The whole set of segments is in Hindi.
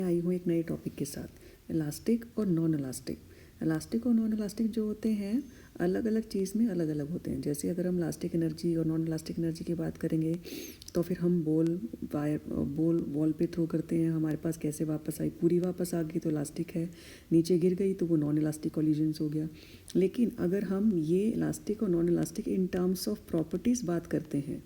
आई हूँ एक नए टॉपिक के साथ, इलास्टिक और नॉन इलास्टिक। इलास्टिक और नॉन इलास्टिक जो होते हैं अलग अलग चीज़ में अलग अलग होते हैं। जैसे अगर हम इलास्टिक एनर्जी और नॉन इलास्टिक एनर्जी की बात करेंगे तो फिर हम बॉल वॉल पे थ्रो करते हैं, हमारे पास कैसे वापस आई, पूरी वापस आ गई तो इलास्टिक है, नीचे गिर गई तो वो नॉन इलास्टिक कॉलिजन्स हो गया। लेकिन अगर हम ये इलास्टिक और non elastic in terms of properties बात करते हैं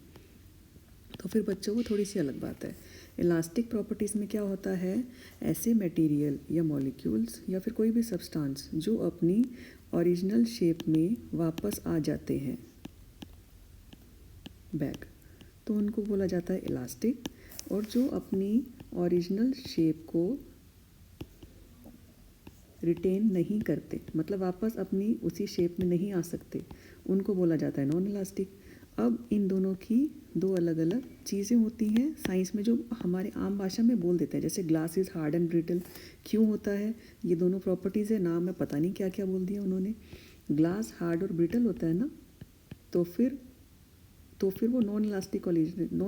तो फिर बच्चों को थोड़ी सी अलग बात है। इलास्टिक प्रॉपर्टीज़ में क्या होता है, ऐसे मटेरियल या मॉलिक्यूल्स या फिर कोई भी सब्सटेंस जो अपनी ओरिजिनल शेप में वापस आ जाते हैं बैक, तो उनको बोला जाता है इलास्टिक। और जो अपनी ओरिजिनल शेप को रिटेन नहीं करते, मतलब वापस अपनी उसी शेप में नहीं आ सकते, उनको बोला जाता है नॉन इलास्टिक। अब इन दोनों की दो अलग अलग चीज़ें होती हैं साइंस में जो हमारे आम भाषा में बोल देते हैं। जैसे glass is hard and brittle क्यों होता है, ये दोनों प्रॉपर्टीज़ है, नाम में पता नहीं क्या क्या बोल दिया उन्होंने। ग्लास हार्ड और ब्रिटल होता है ना, तो फिर वो नॉन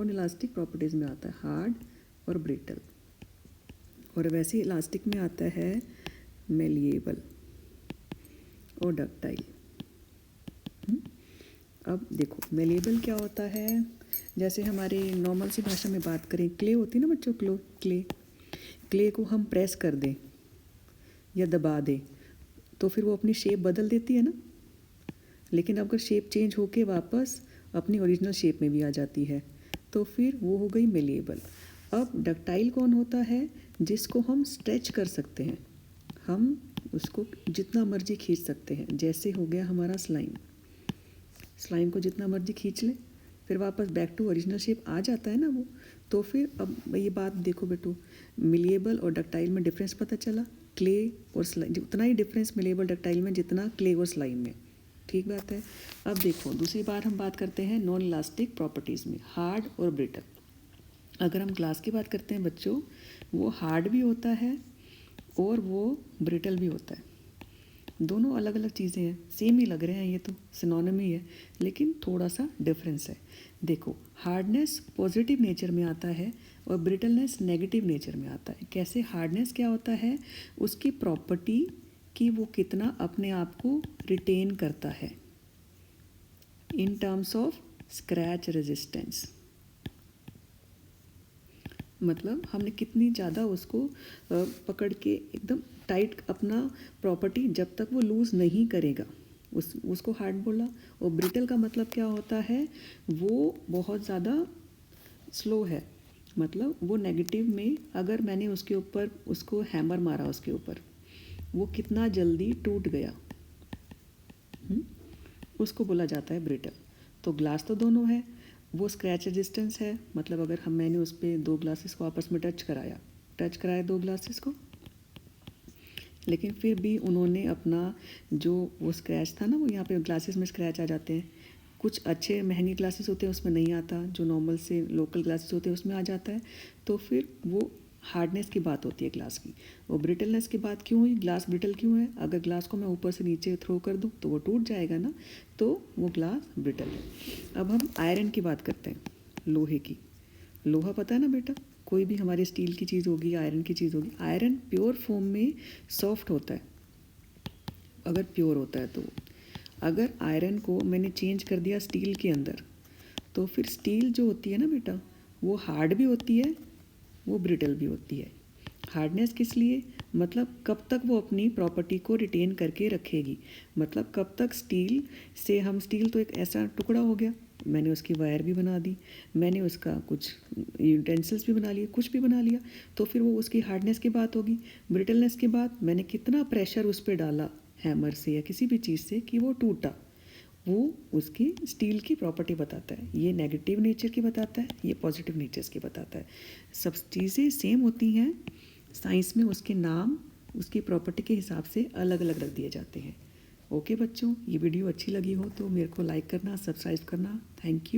इलास्टिक प्रॉपर्टीज़ में आता है, हार्ड और ब्रिटल। और वैसे इलास्टिक में आता है मेलिएबल और डक्टाइल। अब देखो मेलिएबल क्या होता है, जैसे हमारे नॉर्मल सी भाषा में बात करें, क्ले होती है ना बच्चों, क्ले को हम प्रेस कर दें या दबा दें तो फिर वो अपनी शेप बदल देती है ना। लेकिन अगर शेप चेंज होके वापस अपनी ओरिजिनल शेप में भी आ जाती है तो फिर वो हो गई मेलिएबल। अब डक्टाइल कौन होता है, जिसको हम स्ट्रेच कर सकते हैं, हम उसको जितना मर्जी खींच सकते हैं। जैसे हो गया हमारा स्लाइम को जितना मर्जी खींच ले फिर वापस बैक टू ओरिजिनल शेप आ जाता है ना वो। तो फिर अब ये बात देखो बेटो, मिलिएबल और डक्टाइल में डिफरेंस पता चला, क्ले और स्लाइम उतना ही डिफरेंस मिलिएबल डक्टाइल में जितना क्ले और स्लाइम में, ठीक बात है। अब देखो दूसरी बार हम बात करते हैं नॉन इलास्टिक प्रॉपर्टीज़ में, हार्ड और ब्रिटल। अगर हम ग्लास की बात करते हैं बच्चों, वो हार्ड भी होता है और वो ब्रिटल भी होता है। दोनों अलग अलग चीज़ें हैं, सेम ही लग रहे हैं, ये तो सिनोनिम ही है, लेकिन थोड़ा सा डिफरेंस है। देखो हार्डनेस पॉजिटिव नेचर में आता है और ब्रिटलनेस नेगेटिव नेचर में आता है। कैसे, हार्डनेस क्या होता है, उसकी प्रॉपर्टी कि वो कितना अपने आप को रिटेन करता है in terms of scratch resistance, मतलब हमने कितनी ज़्यादा उसको पकड़ के एकदम टाइट अपना प्रॉपर्टी जब तक वो लूज़ नहीं करेगा उसको हार्ड बोला। और ब्रिटल का मतलब क्या होता है, वो बहुत ज़्यादा स्लो है, मतलब वो नेगेटिव में अगर मैंने उसके ऊपर उसको हैमर मारा उसके ऊपर, वो कितना जल्दी टूट गया, उसको बोला जाता है ब्रिटल। तो ग्लास तो दोनों है, वो स्क्रैच रेजिस्टेंस है, मतलब अगर मैंने उस पर दो ग्लासेस को आपस में टच कराया दो ग्लासेस को, लेकिन फिर भी उन्होंने अपना जो वो स्क्रैच था ना, वो यहाँ पे ग्लासेस में स्क्रैच आ जाते हैं। कुछ अच्छे महंगे ग्लासेस होते हैं उसमें नहीं आता, जो नॉर्मल से लोकल ग्लासेस होते हैं उसमें आ जाता है। तो फिर वो हार्डनेस की बात होती है ग्लास की। वो ब्रिटलनेस की बात क्यों हुई, ग्लास ब्रिटल क्यों है, अगर ग्लास को मैं ऊपर से नीचे थ्रो कर दूँ तो वो टूट जाएगा ना, तो वो ग्लास ब्रिटल है। अब हम आयरन की बात करते हैं, लोहे की। लोहा पता है ना बेटा, कोई भी हमारी स्टील की चीज़ होगी, आयरन की चीज़ होगी, आयरन प्योर फॉर्म में सॉफ्ट होता है अगर प्योर होता है तो। अगर आयरन को मैंने चेंज कर दिया स्टील के अंदर, तो फिर स्टील जो होती है ना बेटा, वो हार्ड भी होती है, वो ब्रिटल भी होती है। हार्डनेस किस लिए, मतलब कब तक वो अपनी प्रॉपर्टी को रिटेन करके रखेगी, मतलब कब तक स्टील से हम, स्टील तो एक ऐसा टुकड़ा हो गया, मैंने उसकी वायर भी बना दी, मैंने उसका कुछ यूटेंसिल्स भी बना लिए, कुछ भी बना लिया, तो फिर वो उसकी हार्डनेस की बात होगी। ब्रिटलनेस के बाद मैंने कितना प्रेशर उस पर डाला हैमर से या किसी भी चीज़ से कि वो टूटा, वो उसकी स्टील की प्रॉपर्टी बताता है। ये नेगेटिव नेचर की बताता है, ये पॉजिटिव नेचर्स की बताता है। सब चीज़ें सेम होती हैं, साइंस में उसके नाम उसकी प्रॉपर्टी के हिसाब से अलग अलग रख दिए जाते हैं। ओके बच्चों, ये वीडियो अच्छी लगी हो तो मेरे को लाइक करना, सब्सक्राइब करना। Thank you.